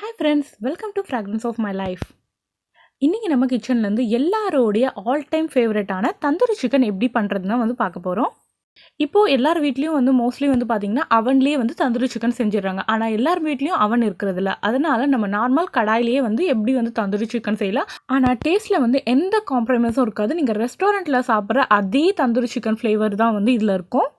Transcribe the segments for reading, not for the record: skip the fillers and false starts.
Hi friends, welcome to Fragrance of My Life. இன்னைக்கு நம்ம கிச்சன்ல இருந்து எல்லாரோடைய ஆல் டைம் ஃபேவரட்டான தந்தூரி சிக்கன் எப்படி பண்றதுன்னு பார்க்க போறோம். இப்போ எல்லார் வீட்லயும் மோஸ்ட்லி பாத்தீங்கன்னா அவன்லயே தந்தூரி சிக்கன் செஞ்சிடறாங்க. ஆனா எல்லார் வீட்லயும் அவன் இருக்கிறது இல்ல. அதனால நம்ம நார்மல் கடாயிலேயே எப்படி தந்தூரி சிக்கன் செய்யலாம். ஆனா டேஸ்ட்ல எந்த காம்ப்ரமைஸும் இருக்காது. நீங்க ரெஸ்டாரண்ட்ல சாப்பிடுற அதே தந்தூரி சிக்கன் ஃப்ளேவர் தான் இதுல இருக்கும்.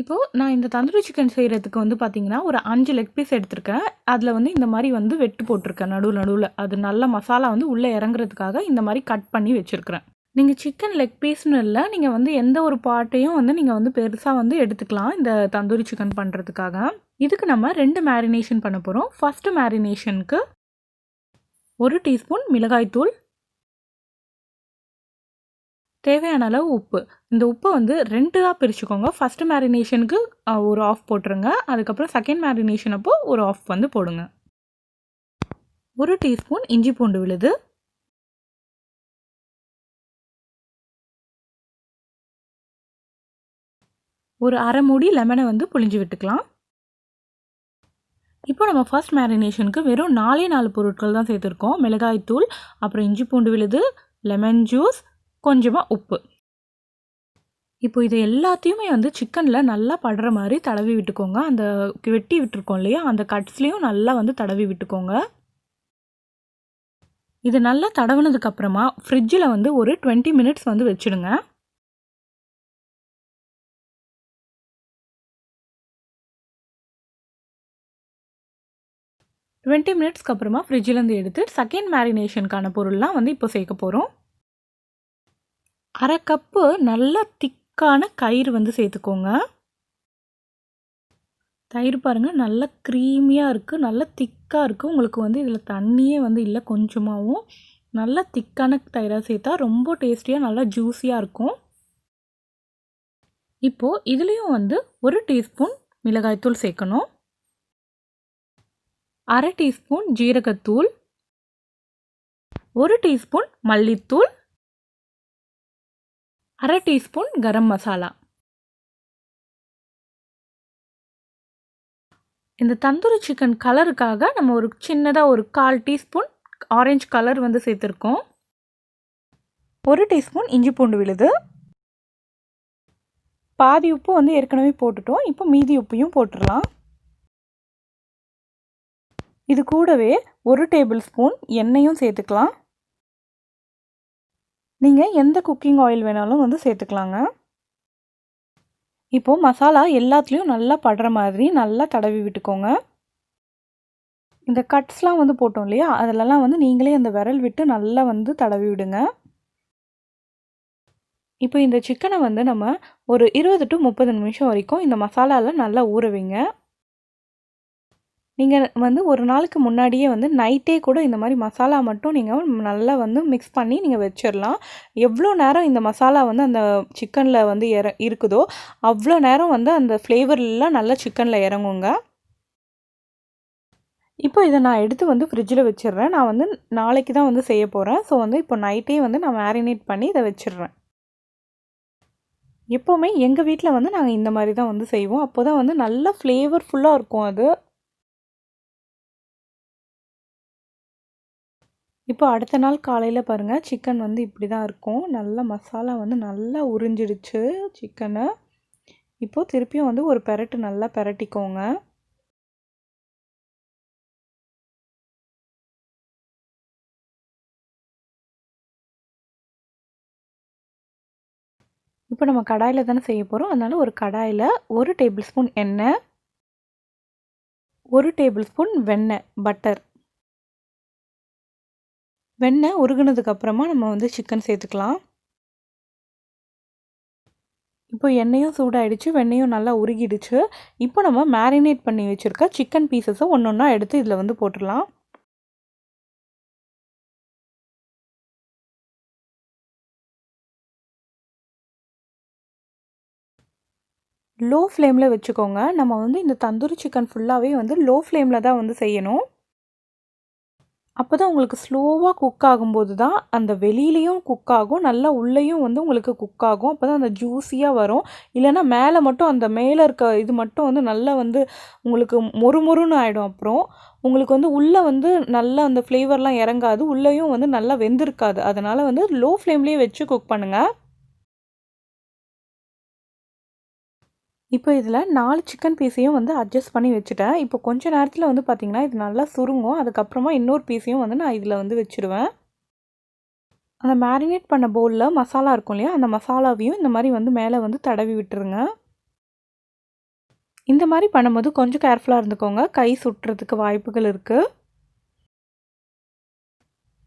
இப்போ நான் இந்த தந்தூரி சிக்கன் செய்றதுக்கு பார்த்தீங்கன்னா, ஒரு 5 லெக் பீஸ் எடுத்திருக்கேன். அதில இந்த மாரி வெட்டு போட்டிருக்கேன் நடுவுல. அது நல்ல மசாலா உள்ள இறங்குறதுக்காக இந்த மாரி கட் பண்ணி வச்சிருக்கிறேன். நீங்க சிக்கன் லெக் பீஸ்ன்னு இல்ல, நீங்க எந்த ஒரு பார்ட்டையும் நீங்க பெருசா எடுத்துக்கலாம், இந்த தந்தூரி சிக்கன் பண்றதுக்காக. இதுக்கு நம்ம 2 மேரினேஷன் பண்ண போறோம். ஃபர்ஸ்ட் மேரினேஷனுக்கு 1 டீஸ்பூன் மிளகாய் தூள், தேவையான அளவு உப்பு. இந்த உப்பை 2ஆ பிரிச்சுக்கோங்க. ஃபர்ஸ்ட் மேரினேஷனுக்கு ஒரு ஆஃப் போட்டுருங்க. அதுக்கப்புறம் செகண்ட் மேரினேஷன் அப்போ ஒரு ஆஃப் போடுங்க. 1 டீஸ்பூன் இஞ்சி பூண்டு விழுது, ஒரு அரை மூடி லெமனை புழிஞ்சு விட்டுக்கலாம். இப்போ நம்ம ஃபர்ஸ்ட் மேரினேஷனுக்கு வெறும் 4 பொருட்கள் தான் சேர்த்துருக்கோம். மிளகாய் தூள், அப்புறம் இஞ்சி பூண்டு விழுது, லெமன் ஜூஸ், கொஞ்சமாக உப்பு. இப்போ இது எல்லாத்தையுமே சிக்கனில் நல்லா படுற மாதிரி தடவி விட்டுக்கோங்க. அந்த வெட்டி விட்டுருக்கோம் இல்லையா, அந்த கட்ஸ்லேயும் நல்லா தடவி விட்டுக்கோங்க. இது நல்லா தடவினதுக்கு அப்புறமா ஃப்ரிட்ஜில் ஒரு 20 மினிட்ஸ் வச்சுடுங்க. மினிட்ஸ்க்கு அப்புறமா ஃப்ரிட்ஜிலேருந்து எடுத்து செகண்ட் மேரினேஷனுக்கான பொருள்லாம் இப்போ சேர்க்க போகிறோம். அரை கப்பு நல்லா திக்கான கயிறு சேர்த்துக்கோங்க. தயிர் பாருங்கள், நல்லா க்ரீமியாக இருக்குது, நல்லா திக்காக இருக்குது. உங்களுக்கு இதில் தண்ணியே இல்லை, கொஞ்சமாகவும் நல்லா திக்கான தயிராக சேர்த்தா ரொம்ப டேஸ்டியாக நல்லா ஜூஸியாக இருக்கும். இப்போது இதுலேயும் 1 டீஸ்பூன் மிளகாய்த்தூள் சேர்க்கணும், அரை டீஸ்பூன் ஜீரகத்தூள், 1 டீஸ்பூன் மல்லித்தூள், அரை டீஸ்பூன் கரம் மசாலா. இந்த தந்தூரி சிக்கன் கலருக்காக நம்ம ஒரு சின்னதாக ஒரு 1/4 டீஸ்பூன் ஆரஞ்சு கலர் சேர்த்துருக்கோம். 1 டீஸ்பூன் இஞ்சி பூண்டு விழுது, பாதி உப்பு ஏற்கனவே போட்டுட்டோம். இப்போ மீதி உப்பையும் போட்டுடலாம். இது கூடவே 1 டேபிள் ஸ்பூன் எண்ணெயும் சேர்த்துக்கலாம். நீங்கள் எந்த குக்கிங் ஆயில் வேணாலும் சேர்த்துக்கலாங்க. இப்போது மசாலா எல்லாத்துலேயும் நல்லா படுற மாதிரி நல்லா தடவி விட்டுக்கோங்க. இந்த கட்ஸ்லாம் போட்டோம் இல்லையா, அதிலலாம் நீங்களே அந்த விரல் விட்டு நல்லா தடவி விடுங்க. இப்போ இந்த சிக்கனை நம்ம ஒரு 20 to 30 நிமிஷம் வரைக்கும் இந்த மசாலாவில் நல்லா ஊற வைங்க. நீங்கள் ஒரு நாளுக்கு முன்னாடியே நைட்டே கூட இந்த மாதிரி மசாலா மட்டும் நீங்கள் நல்லா மிக்ஸ் பண்ணி நீங்கள் வச்சிடலாம். எவ்வளோ நேரம் இந்த மசாலா அந்த சிக்கனில் இருக்குதோ அவ்வளோ நேரம் அந்த ஃப்ளேவர்லாம் நல்லா சிக்கனில் இறங்குங்க. இப்போ இதை நான் எடுத்து ஃப்ரிட்ஜில் வச்சிடுறேன். நான் நாளைக்கு தான் செய்ய போகிறேன். ஸோ இப்போ நைட்டே நான் மேரினேட் பண்ணி இதை வச்சிடுறேன். எப்போவுமே எங்கள் வீட்டில் நாங்கள் இந்த மாதிரி தான் செய்வோம். அப்போ தான் நல்லா ஃப்ளேவர்ஃபுல்லாக இருக்கும் அது. இப்போ அடுத்த நாள் காலையில் பாருங்கள், சிக்கன் இப்படி தான் இருக்கும். நல்லா மசாலா நல்லா உறிஞ்சிடுச்சு சிக்கனை. இப்போது திருப்பியும் ஒரு பெரட்டு நல்லா பெரட்டிக்கோங்க. இப்போ நம்ம கடாயில் தானே செய்ய போகிறோம். அதனால் ஒரு கடாயில் 1 டேபிள் ஸ்பூன் எண்ணெய், 1 டேபிள் ஸ்பூன் வெண்ணெய் பட்டர். வெண்ணெய் உருகுனதுக்கப்புறமா நம்ம சிக்கன் சேர்த்துக்கலாம். இப்போ எண்ணெயும் சூடாயிடுச்சு, வெண்ணெயும் நல்லா உருகிடுச்சு. இப்போ நம்ம மேரினேட் பண்ணி வச்சுருக்க சிக்கன் பீசஸை ஒன்று ஒன்றா எடுத்து இதில் போட்டுடலாம். லோ ஃப்ளேமில் வச்சுக்கோங்க. நம்ம இந்த தந்தூரி சிக்கன் ஃபுல்லாகவே லோ ஃப்ளேமில் தான் செய்யணும். அப்போ தான் உங்களுக்கு ஸ்லோவாக குக் ஆகும்போது தான் அந்த வெளியிலயும் குக் ஆகும், நல்லா உள்ளேயும் வந்து உங்களுக்கு குக் ஆகும். அப்போ தான் அந்த ஜூஸியாக வரும். இல்லைன்னா மேலே மட்டும் அந்த மேலே இருக்க இது மட்டும் வந்து நல்லா வந்து உங்களுக்கு மொறுமொறுன்னு ஆகிடும். அப்புறம் உங்களுக்கு வந்து உள்ளே வந்து நல்லா அந்த ஃப்ளேவர்லாம் இறங்காது, உள்ளேயும் வந்து நல்லா வெந்திருக்காது. அதனால் வந்து லோ ஃப்ளேம்லேயே வச்சு குக் பண்ணுங்கள். இப்போ இதில் 4 சிக்கன் பீஸையும் வந்து அட்ஜஸ்ட் பண்ணி வச்சுட்டேன். இப்போ கொஞ்ச நேரத்தில் வந்து பார்த்திங்கன்னா இது நல்லா சுருங்கும். அதுக்கப்புறமா இன்னொரு பீஸையும் வந்து நான் இதில் வந்து வச்சுருவேன். அந்த மேரினேட் பண்ண பவுலில் மசாலா இருக்கும் இல்லையா, அந்த மசாலாவையும் இந்த மாதிரி வந்து மேலே வந்து தடவி விட்டுருங்க. இந்த மாதிரி பண்ணும்போது கொஞ்சம் கேர்ஃபுல்லாக இருந்துக்கோங்க, கை சுட்டுறதுக்கு வாய்ப்புகள் இருக்குது.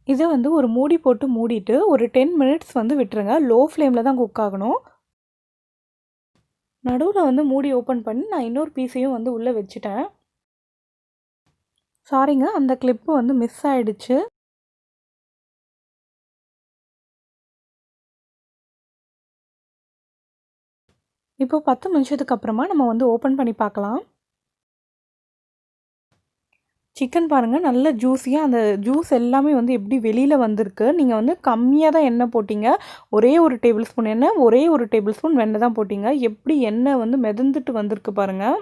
இதை வந்து ஒரு மூடி போட்டு மூடிட்டு ஒரு 10 மினிட்ஸ் வந்து விட்டுருங்க. லோ ஃப்ளேமில் தான் குக் ஆகணும். நடுவில் வந்து மூடி ஓப்பன் பண்ணி நான் இன்னொரு பீஸையும் வந்து உள்ளே வச்சுட்டேன். சாரிங்க, அந்த கிளிப்பு வந்து மிஸ் ஆகிடுச்சு. இப்போ 10 நிமிஷத்துக்கு அப்புறமா நம்ம வந்து ஓப்பன் பண்ணி பார்க்கலாம். சிக்கன் பாருங்கள், நல்ல ஜூஸியாக அந்த ஜூஸ் எல்லாமே வந்து எப்படி வெளியில் வந்திருக்கு. நீங்கள் வந்து கம்மியாக தான் எண்ணெய் போட்டிங்க. ஒரே ஒரு டேபிள் ஸ்பூன் எண்ணெய், ஒரே ஒரு டேபிள் ஸ்பூன் வெண்ணெய் தான் போட்டிங்க. எப்படி எண்ணெய் வந்து மிதந்துட்டு வந்திருக்கு பாருங்கள்.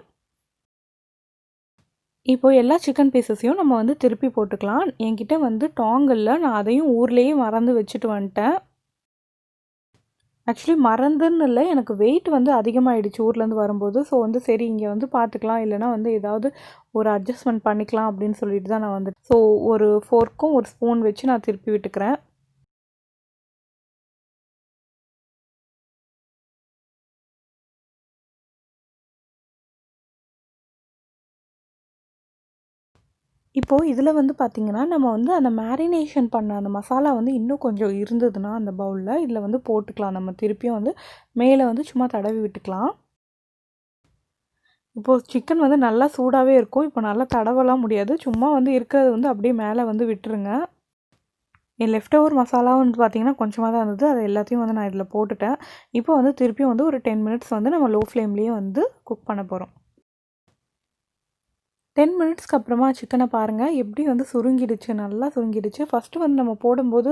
இப்போது எல்லா சிக்கன் பீசஸையும் நம்ம வந்து திருப்பி போட்டுக்கலாம். என்கிட்ட வந்து டாங் இல்லை, நான் அதையும் ஊர்லேயே மறந்து வச்சுட்டு வந்துட்டேன். ஆக்சுவலி மறந்துன்னு இல்லை, எனக்கு வெயிட் வந்து அதிகமாகிடுச்சு ஊர்லேருந்து வரும்போது. ஸோ வந்து சரி இங்கே வந்து பார்த்துக்கலாம், இல்லைனா வந்து ஏதாவது ஒரு அட்ஜஸ்ட்மெண்ட் பண்ணிக்கலாம் அப்படின்னு சொல்லிட்டு தான் நான் வந்து ஸோ ஒரு ஃபோர்க்கும் ஒரு ஸ்பூன் வச்சு நான் திருப்பி விட்டுக்கிறேன். இப்போது இதில் வந்து பார்த்திங்கன்னா நம்ம வந்து அந்த மேரினேஷன் பண்ண அந்த மசாலா வந்து இன்னும் கொஞ்சம் இருந்ததுன்னா அந்த பவுலில் இதில் வந்து போட்டுக்கலாம். நம்ம திருப்பியும் வந்து மேலே வந்து சும்மா தடவி விட்டுக்கலாம். இப்போது சிக்கன் வந்து நல்லா சூடாகவே இருக்கும். இப்போ நல்லா தடவலாம் முடியாது, சும்மா வந்து இருக்கிறது வந்து அப்படியே மேலே வந்து விட்டுருங்க. என் லெஃப்ட் ஓவர் மசாலாவும் வந்து பார்த்திங்கன்னா கொஞ்சமாக தான் இருந்தது, அது எல்லாத்தையும் வந்து நான் இதில் போட்டுட்டேன். இப்போ வந்து திருப்பியும் வந்து ஒரு 10 மினிட்ஸ் வந்து நம்ம லோ ஃப்ளேம்லேயே வந்து குக் பண்ண போகிறோம். 10 மினிட்ஸ்க்கு அப்புறமா சிக்கனை பாருங்கள் எப்படி வந்து சுருங்கிடுச்சு, நல்லா சுருங்கிடுச்சு. ஃபஸ்ட்டு வந்து நம்ம போடும்போது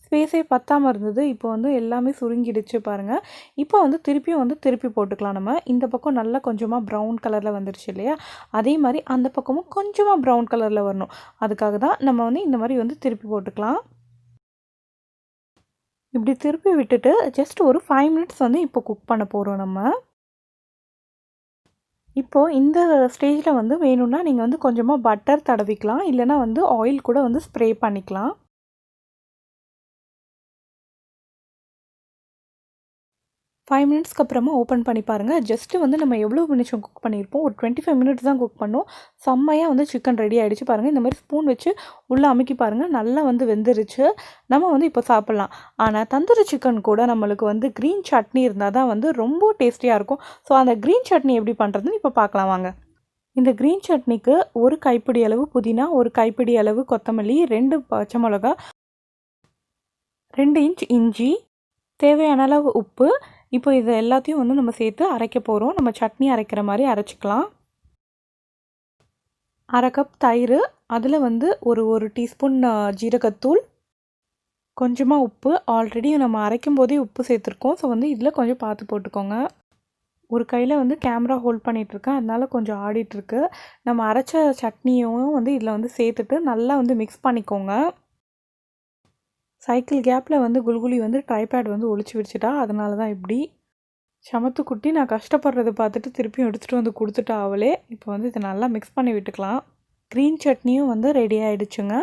ஸ்பேஸே பத்தாமல் இருந்தது, இப்போ வந்து எல்லாமே சுருங்கிடுச்சு பாருங்கள். இப்போ வந்து திருப்பியும் வந்து திருப்பி போட்டுக்கலாம் நம்ம. இந்த பக்கம் நல்லா கொஞ்சமாக ப்ரௌன் கலரில் வந்துருச்சு இல்லையா, அதே மாதிரி அந்த பக்கமும் கொஞ்சமாக ப்ரௌன் கலரில் வரணும். அதுக்காக தான் நம்ம வந்து இந்த மாதிரி வந்து திருப்பி போட்டுக்கலாம். இப்படி திருப்பி விட்டுட்டு ஜஸ்ட் ஒரு 5 மினிட்ஸ் வந்து இப்போ குக் பண்ண போகிறோம் நம்ம. இப்போது இந்த ஸ்டேஜில் வந்து வேணும்னா நீங்கள் வந்து கொஞ்சமாக பட்டர் தடவிக்கலாம், இல்லைனா வந்து ஆயில் கூட வந்து ஸ்ப்ரே பண்ணிக்கலாம். 5 மினிட்ஸ்க்கு அப்புறமா ஓப்பன் பண்ணி பாருங்கள். ஜஸ்ட்டு வந்து நம்ம எவ்வளோ நிமிஷம் குக் பண்ணியிருப்போம், ஒரு 25 மினிட்ஸ் தான் குக் பண்ணோம். செம்மையாக வந்து சிக்கன் ரெடி ஆகிடுச்சு பாருங்கள். இந்த மாதிரி ஸ்பூன் வச்சு உள்ளே அமுக்கி பாருங்கள், நல்லா வந்து வெந்துருச்சு. நம்ம வந்து இப்போ சாப்பிட்லாம். ஆனால் தந்தூரி சிக்கன் கூட நம்மளுக்கு வந்து க்ரீன் சட்னி இருந்தால் தான் வந்து ரொம்ப டேஸ்டியாக இருக்கும். ஸோ அந்த க்ரீன் சட்னி எப்படி பண்ணுறதுன்னு இப்போ பார்க்கலாம் வாங்க. இந்த க்ரீன் சட்னிக்கு ஒரு கைப்பிடி அளவு புதினா, ஒரு கைப்பிடி அளவு கொத்தமல்லி, 2 பச்சை மிளகா, 2 இன்ச் இஞ்சி, தேவையான அளவு உப்பு. இப்போ இது எல்லாத்தையும் வந்து நம்ம சேர்த்து அரைக்க போகிறோம். நம்ம சட்னி அரைக்கிற மாதிரி அரைச்சிக்கலாம். 1/2 கப் தயிர், அதில் வந்து ஒரு டீஸ்பூன் ஜீரகத்தூள், கொஞ்சமாக உப்பு. ஆல்ரெடி நம்ம அரைக்கும் போதே உப்பு சேர்த்துருக்கோம், ஸோ வந்து இதில் கொஞ்சம் பார்த்து போட்டுக்கோங்க. ஒரு கையில் வந்து கேமரா ஹோல்ட் பண்ணிகிட்ருக்கேன், அதனால் கொஞ்சம் ஆடிட்டுருக்கு. நம்ம அரைச்ச சட்னியும் வந்து இதில் வந்து சேர்த்துட்டு நல்லா வந்து மிக்ஸ் பண்ணிக்கோங்க. சைக்கிள் கேப்பில் வந்து குல்குலி வந்து ட்ரைபேட் வந்து ஒளிச்சு வச்சுட்டா, அதனால தான் இப்படி. சமத்து குட்டி நான் கஷ்டப்படுறத பார்த்துட்டு திருப்பியும் எடுத்துகிட்டு வந்து கொடுத்துட்டா அவளே. இப்போ வந்து இதை நல்லா மிக்ஸ் பண்ணி விட்டுக்கலாம். க்ரீன் சட்னியும் வந்து ரெடி ஆகிடுச்சுங்க.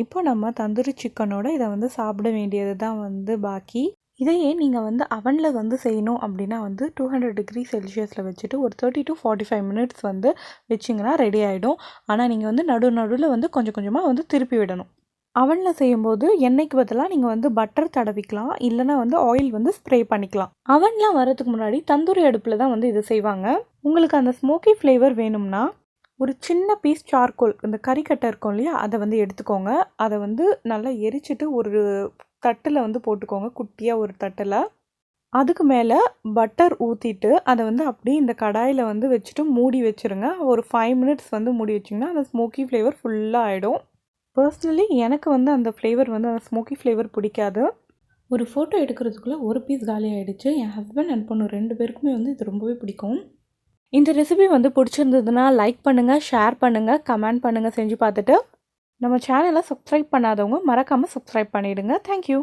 இப்போ நம்ம தந்தூரி சிக்கனோட இதை வந்து சாப்பிட வேண்டியது தான் வந்து பாக்கி. இதையே நீங்கள் வந்து அவனில் வந்து செய்யணும் அப்படின்னா வந்து 200 டிகிரி செல்சியஸில் வச்சுட்டு ஒரு 30 to 45 மினிட்ஸ் வந்து வச்சிங்கன்னா ரெடி ஆகிடும். ஆனால் நீங்கள் வந்து நடுவில் வந்து கொஞ்சம் கொஞ்சமாக வந்து திருப்பி விடணும். அவனில் செய்யும்போது எண்ணெய்க்கு பதிலாக நீங்கள் வந்து பட்டர் தடவிக்கலாம், இல்லைனா வந்து ஆயில் வந்து ஸ்ப்ரே பண்ணிக்கலாம். அவன்லாம் வரதுக்கு முன்னாடி தந்தூரி அடுப்பில் தான் வந்து இது செய்வாங்க. உங்களுக்கு அந்த ஸ்மோக்கி ஃப்ளேவர் வேணும்னா ஒரு சின்ன பீஸ் சார்கோல், இந்த கறிக்கட்டை இருக்கும் இல்லையா, அதை வந்து எடுத்துக்கோங்க. அதை வந்து நல்லா எரிச்சிட்டு ஒரு தட்டில் வந்து போட்டுக்கோங்க, குட்டியாக ஒரு தட்டில். அதுக்கு மேலே பட்டர் ஊற்றிட்டு அதை வந்து அப்படியே இந்த கடாயில் வந்து வச்சுட்டு மூடி வச்சுருங்க. ஒரு 5 மினிட்ஸ் வந்து மூடி வச்சிங்கன்னா அந்த ஸ்மோக்கி ஃப்ளேவர் ஃபுல்லாக ஆகிடும். பர்சனலி எனக்கு வந்து அந்த ஃப்ளேவர் வந்து அந்த ஸ்மோக்கி ஃப்ளேவர் பிடிக்காது. ஒரு ஃபோட்டோ எடுக்கிறதுக்குள்ளே ஒரு பீஸ் காலி ஆகிடுச்சு. என் ஹஸ்பண்ட் அண்ட் பொண்ணு 2 பேருக்குமே வந்து இது ரொம்பவே பிடிக்கும். இந்த ரெசிபி வந்து பிடிச்சிருந்ததுன்னா லைக் பண்ணுங்கள், ஷேர் பண்ணுங்கள், கமெண்ட் பண்ணுங்கள் செஞ்சு பார்த்துட்டு. நம்ம சேனலை சப்ஸ்கிரைப் பண்ணாதவங்க மறக்காமல் சப்ஸ்கிரைப் பண்ணிவிடுங்க. தேங்க்யூ.